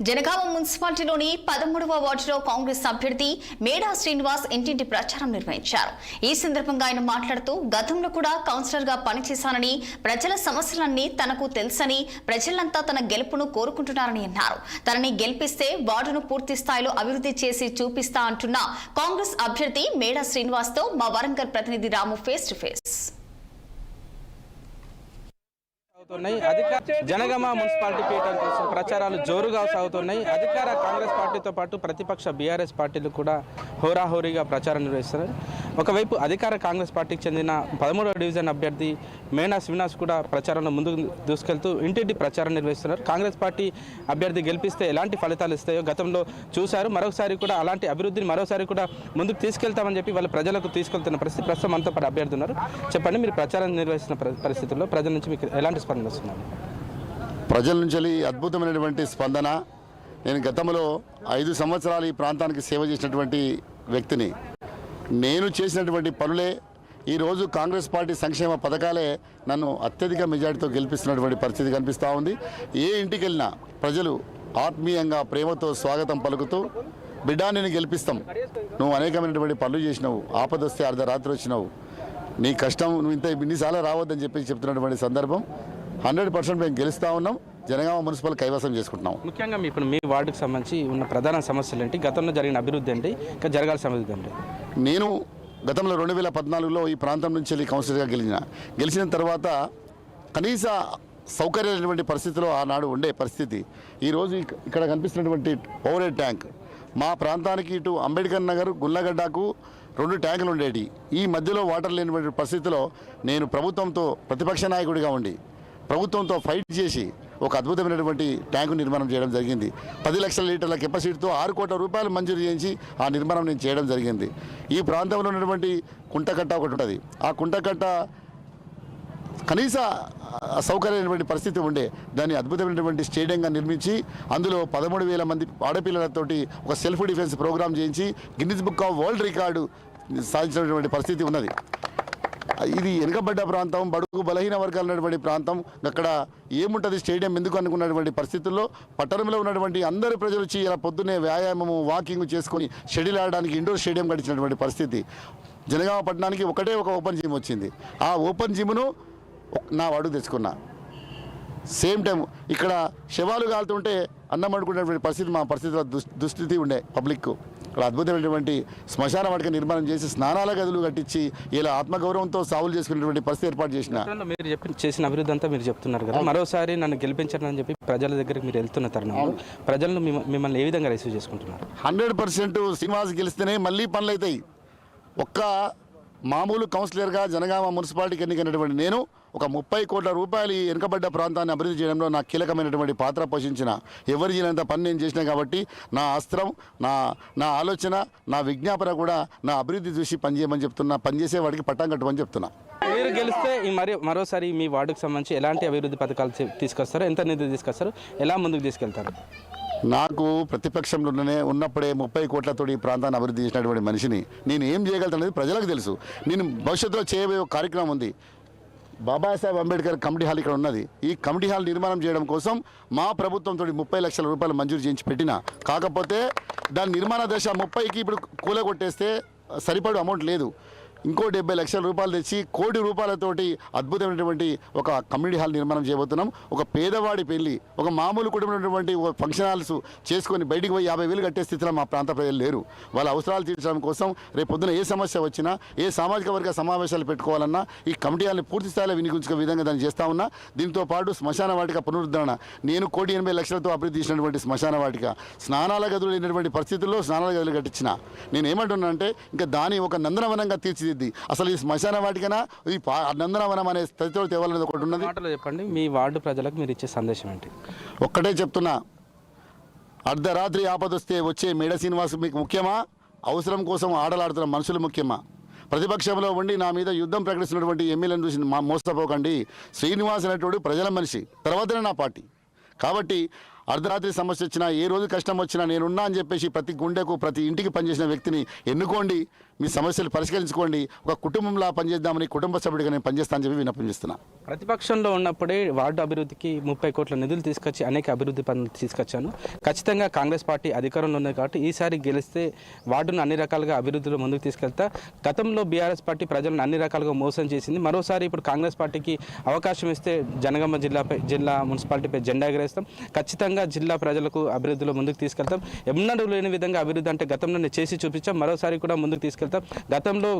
జనగామ మున్సిపాలిటీలోని 13వ వార్డులో కాంగ్రెస్ అభ్యర్థి మేడా శ్రీనివాస్ ఇంటింటి ప్రచారం నిర్వహించారు. ఈ సందర్భంగా ఆయన మాట్లాడుతూ గతంలో కూడా కౌన్సిలర్ గా పనిచేశానని, ప్రజల సమస్యలన్నీ తనకు తెలుసని, ప్రజలంతా తన గెలుపును కోరుకుంటున్నారని అన్నారు. తనని గెలిపిస్తే వార్డును పూర్తి స్థాయిలో అభివృద్ధి చేసి చూపిస్తా అంటున్న కాంగ్రెస్ అభ్యర్థి మేడా శ్రీనివాస్ తో మా వరంగల్ ప్రతినిధి Ramu face to face. Janagama municipality పీఠం కోసం ప్రచారాలు జోరుగా సాగుతున్నాయి. అధికార కాంగ్రెస్ పార్టీతో పాటు ప్రతిపక్ష బీఆర్ఎస్ పార్టీలు కూడా హోరాహోరీగా ప్రచారం నిర్వహిస్తున్నారు. ఒకవైపు అధికార కాంగ్రెస్ పార్టీకి చెందిన 13వ డివిజన్ అభ్యర్థి మేడా శ్రీనివాస్ కూడా ప్రచారంలో ముందుకు దూసుకెళ్తూ ఇంటింటి ప్రచారం నిర్వహిస్తున్నారు. కాంగ్రెస్ పార్టీ అభ్యర్థి గెలిపిస్తే ఎలాంటి ఫలితాలు ఇస్తాయో గతంలో చూశారు. మరోసారి కూడా అలాంటి అభివృద్ధిని మరోసారి కూడా ముందుకు తీసుకెళ్తామని చెప్పి వాళ్ళ ప్రజలకు తీసుకెళ్తున్న పరిస్థితి ప్రస్తుతం మనతో పాటు అభ్యర్థి ఉన్నారు. చెప్పండి, మీరు ప్రచారం నిర్వహిస్తున్న పరిస్థితుల్లో ప్రజల నుంచి మీకు ఎలాంటి స్పందన వస్తున్నారు? ప్రజల నుంచి అద్భుతమైనటువంటి స్పందన. నేను గతంలో 5 సంవత్సరాలు ఈ ప్రాంతానికి సేవ చేసినటువంటి వ్యక్తిని. నేను చేసినటువంటి పనులే ఈరోజు కాంగ్రెస్ పార్టీ సంక్షేమ పథకాలే నన్ను అత్యధిక మెజార్టీతో గెలిపిస్తున్నటువంటి పరిస్థితి కనిపిస్తూ ఉంది. ఏ ఇంటికి వెళ్ళినా ప్రజలు ఆత్మీయంగా ప్రేమతో స్వాగతం పలుకుతూ, బిడ్డా నేను గెలిపిస్తాం, నువ్వు అనేకమైనటువంటి పనులు చేసినావు, ఆపదొస్తే అర్ధరాత్రి వచ్చినావు, నీ కష్టం నువ్వు ఇన్నిసార్లు రావద్దని చెప్పి చెప్తున్నటువంటి సందర్భం. 100% మేము గెలుస్తూ ఉన్నాం. జనగామ మున్సిపల్ కైవసం చేసుకుంటున్నాం. ముఖ్యంగా ఇప్పుడు మీ వార్డుకు సంబంధించి ఉన్న ప్రధాన సమస్యలు ఏంటి? గతంలో జరిగిన అభివృద్ధి ఏంటి? ఇంకా జరగాల్సిన అభివృద్ధి ఏంటి? నేను గతంలో 2014లో ఈ ప్రాంతం నుంచి వెళ్ళి కౌన్సిలర్గా గెలిచిన తర్వాత కనీస సౌకర్యమైనటువంటి పరిస్థితిలో ఆనాడు ఉండే పరిస్థితి ఈరోజు ఇక్కడ కనిపిస్తున్నటువంటి ఓవర్ హెడ్ ట్యాంక్ మా ప్రాంతానికి ఇటు అంబేద్కర్ నగర్ గుల్లగడ్డకు 2 ట్యాంకులు ఉండేవి. ఈ మధ్యలో వాటర్ లేనటువంటి పరిస్థితిలో నేను ప్రభుత్వంతో ప్రతిపక్ష నాయకుడిగా ఉండి ప్రభుత్వంతో ఫైట్ చేసి ఒక అద్భుతమైనటువంటి ట్యాంకు నిర్మాణం చేయడం జరిగింది. 10 లక్షల లీటర్ల కెపాసిటీతో 6 కోట్ల రూపాయలు మంజూరు చేయించి ఆ నిర్మాణం నేను చేయడం జరిగింది. ఈ ప్రాంతంలో ఉన్నటువంటి కుంటకట్ట ఒకటి ఉంటుంది. ఆ కుంటకట్ట కనీస సౌకర్యమైనటువంటి పరిస్థితి ఉండే దాన్ని అద్భుతమైనటువంటి స్టేడియంగా నిర్మించి అందులో 13,000 మంది ఆడపిల్లలతోటి ఒక సెల్ఫ్ డిఫెన్స్ ప్రోగ్రాం చేయించి Guinness book of world record సాధించినటువంటి పరిస్థితి ఉన్నది. ఇది వెనుకబడ్డ ప్రాంతం, బడుగు బలహీన వర్గాలు ఉన్నటువంటి ప్రాంతం. అక్కడ ఏముంటుంది స్టేడియం ఎందుకు అనుకున్నటువంటి పరిస్థితుల్లో పట్టణంలో ఉన్నటువంటి అందరు ప్రజలు వచ్చి ఇలా పొద్దున్నే వ్యాయామము వాకింగ్ చేసుకొని షెడ్యూల్ ఆడడానికి ఇండోర్ స్టేడియం గడిచినటువంటి పరిస్థితి. జనగామ పట్టణానికి ఒకటే ఒక ఓపెన్ జిమ్ వచ్చింది. ఆ ఓపెన్ జిమ్ను నా వాడు తెచ్చుకున్నా. సేమ్ టైం ఇక్కడ శవాలు కాలుతుంటే అన్నం అనుకునేటువంటి పరిస్థితి మా పరిస్థితిలో దుస్థితి ఉండే పబ్లిక్. ఇక్కడ అద్భుతమైనటువంటి శ్మశాన వాటిక నిర్మాణం చేసి స్నానాల గదులు కట్టించి ఇలా ఆత్మగౌరవంతో సాగులు చేసుకునేటువంటి పరిస్థితి ఏర్పాటు చేసిన. మీరు చేసిన అభివృద్ధి అంతా మీరు చెప్తున్నారు కదా, మరోసారి నన్ను గెలిపించారని చెప్పి ప్రజల దగ్గరికి మీరు వెళ్తున్న తరుణం ప్రజలను మిమ్మల్ని ఏ విధంగా రిసీవ్ చేసుకుంటున్నారు? 100% శ్రీనివాస్ గెలిస్తేనే మళ్ళీ పనులు అవుతాయి. ఒక్క మామూలు కౌన్సిలర్గా జనగామ మున్సిపాలిటీకి ఎన్నికైనటువంటి నేను ఒక 30 కోట్ల రూపాయలు ఈ వెనుకబడ్డ ప్రాంతాన్ని అభివృద్ధి చేయడంలో నాకు కీలకమైనటువంటి పాత్ర పోషించిన, ఎవరు చేయనంత పని నేను చేసినా కాబట్టి నా అస్త్రం, నా ఆలోచన, నా విజ్ఞాపన కూడా నా అభివృద్ధి చూసి పనిచేయమని చెప్తున్నా. పనిచేసే వాడికి పట్టం కట్టమని చెప్తున్నా. మీరు గెలిస్తే మరోసారి మీ వార్డుకు సంబంధించి ఎలాంటి అభివృద్ధి పథకాలు తీసుకొస్తారు? ఎంత నిధులు తీసుకొస్తారు? ఎలా ముందుకు తీసుకెళ్తారు? నాకు ప్రతిపక్షంలోనే ఉన్నప్పుడే 30 కోట్లతో ఈ ప్రాంతాన్ని అభివృద్ధి చేసినటువంటి మనిషిని నేను ఏం చేయగలుగుతాననేది ప్రజలకు తెలుసు. నేను భవిష్యత్తులో చేయబోయే ఒక కార్యక్రమం ఉంది. బాబాసాహెబ్ అంబేద్కర్ కమిటీ హాల్ ఇక్కడ ఉన్నది. ఈ కమిటీ హాల్ నిర్మాణం చేయడం కోసం మా ప్రభుత్వంతో 30 లక్షల రూపాయలు మంజూరు చేయించి పెట్టిన. కాకపోతే దాని నిర్మాణ దశ 30కి ఇప్పుడు కూలగొట్టేస్తే సరిపడు అమౌంట్ లేదు. ఇంకో 70 లక్షల రూపాయలు తెచ్చి 1 కోటి రూపాయలతోటి అద్భుతమైనటువంటి ఒక కమ్యూనిటీ హాల్ నిర్మాణం చేయబోతున్నాం. ఒక పేదవాడి పెళ్లి, ఒక మామూలు కుటుంబమైనటువంటి ఫంక్షన్ హాల్స్ చేసుకొని బయటికి పోయి 50,000 కట్టే స్థితిలో మా ప్రాంత ప్రజలు లేరు. వాళ్ళ అవసరాలు తీర్చడం కోసం రేపు పొద్దున ఏ సమస్య వచ్చినా, ఏ సామాజిక వర్గ సమావేశాలు పెట్టుకోవాలన్నా ఈ కమిటీ హాల్ని పూర్తి స్థాయిలో వినియోగించుకునే విధంగా దాన్ని చేస్తా ఉన్నా. దీంతో పాటు శ్మశాన వాటిక పునరుద్ధరణ, నేను 1,80 లక్షలతో అభివృద్ధి చేసినటువంటి శ్మశాన వాటిక, స్నానాల గదులు లేనటువంటి పరిస్థితుల్లో స్నానాల గదులు కట్టించిన. నేను ఏమంటున్నా అంటే ఇంకా దాని ఒక నందనవనంగా తీర్చిదిద్ది అసలు ఈ శ్మశాన వాటికనా ఈ నందనవనం అనే స్థితిలో తేవాలనేది ఒకటి ఉన్నది. చెప్పండి, మీ వార్డు ప్రజలకు మీరు ఇచ్చే సందేశం ఏంటి? ఒక్కటే చెప్తున్నా, అర్ధరాత్రి ఆపదొస్తే వచ్చే మేడా శ్రీనివాస్ మీకు ముఖ్యమా? అవసరం కోసం ఆడలాడుతున్న మనుషులు ముఖ్యమా? ప్రతిపక్షంలో ఉండి నా మీద యుద్ధం ప్రకటిస్తున్నటువంటి ఎమ్మెల్యేలను చూసి మోసపోకండి. శ్రీనివాస్ అనేటువంటి ప్రజల మనిషి, తర్వాతనే నా పార్టీ. కాబట్టి అర్ధరాత్రి సమస్య వచ్చినా ఏ రోజు కష్టం వచ్చినా నేనున్నా అని చెప్పేసి ప్రతి గుండెకు ప్రతి ఇంటికి పనిచేసిన వ్యక్తిని ఎన్నుకోండి, మీ సమస్యలు పరిష్కరించుకోండి, ఒక కుటుంబంలా పనిచేద్దామని కుటుంబ సభ్యుడిగా నేను పనిచేస్తానని చెప్పి విన్నపిస్తున్నా. ప్రతిపక్షంలో ఉన్నప్పుడే వార్డు అభివృద్ధికి 30 కోట్ల నిధులు తీసుకొచ్చి అనేక అభివృద్ధి పనులు తీసుకొచ్చాను. ఖచ్చితంగా కాంగ్రెస్ పార్టీ అధికారంలో ఉంది కాబట్టి ఈసారి గెలిస్తే వార్డును అన్ని రకాలుగా అభివృద్ధిలో ముందుకు తీసుకెళ్తా. గతంలో బీఆర్ఎస్ పార్టీ ప్రజలను అన్ని రకాలుగా మోసం చేసింది. మరోసారి ఇప్పుడు కాంగ్రెస్ పార్టీకి అవకాశం ఇస్తే జనగామ జిల్లా మున్సిపాలిటీపై జెండా ఎగరేస్తాం. ఖచ్చితంగా జిల్లా ప్రజలకు అభివృద్ధిలో ముందుకు తీసుకెళ్తాం. ఎన్నడూ లేని విధంగా అభివృద్ధి అంటే గతంలోనే చేసి చూపించాం, మరోసారి కూడా ముందుకు తీసుకెళ్తాం. గతంలో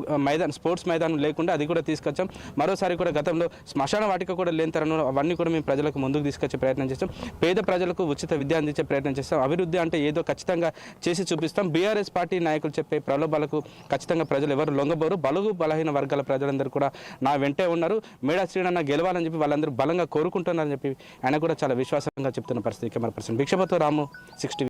స్పోర్ట్స్ మైదానం లేకుండా అది కూడా తీసుకొచ్చాం. మరోసారి కూడా గతంలో శ్మశాన వాటిక కూడా లేని తరుణంలో అవన్నీ కూడా మేము ప్రజలకు ముందుకు తీసుకొచ్చే ప్రయత్నం చేస్తాం. పేద ప్రజలకు ఉచిత విద్య అందించే ప్రయత్నం చేస్తాం. అభివృద్ధి అంటే ఏదో ఖచ్చితంగా చేసి చూపిస్తాం. బీఆర్ఎస్ పార్టీ నాయకులు చెప్పే ప్రలోభాలకు ఖచ్చితంగా ప్రజలు ఎవరు లొంగబోరు. బలుగు బలహీన వర్గాల ప్రజలందరూ కూడా నా వెంటే ఉన్నారు. మేడా శ్రీనన్న గెలవాలని చెప్పి వాళ్ళందరూ బలంగా కోరుకుంటున్నారని చెప్పి ఆయన కూడా చాలా విశ్వాసంగా చెప్తున్న పరిస్థితి. కెమెరా పర్సన్ భిక్షపతి రాము 60.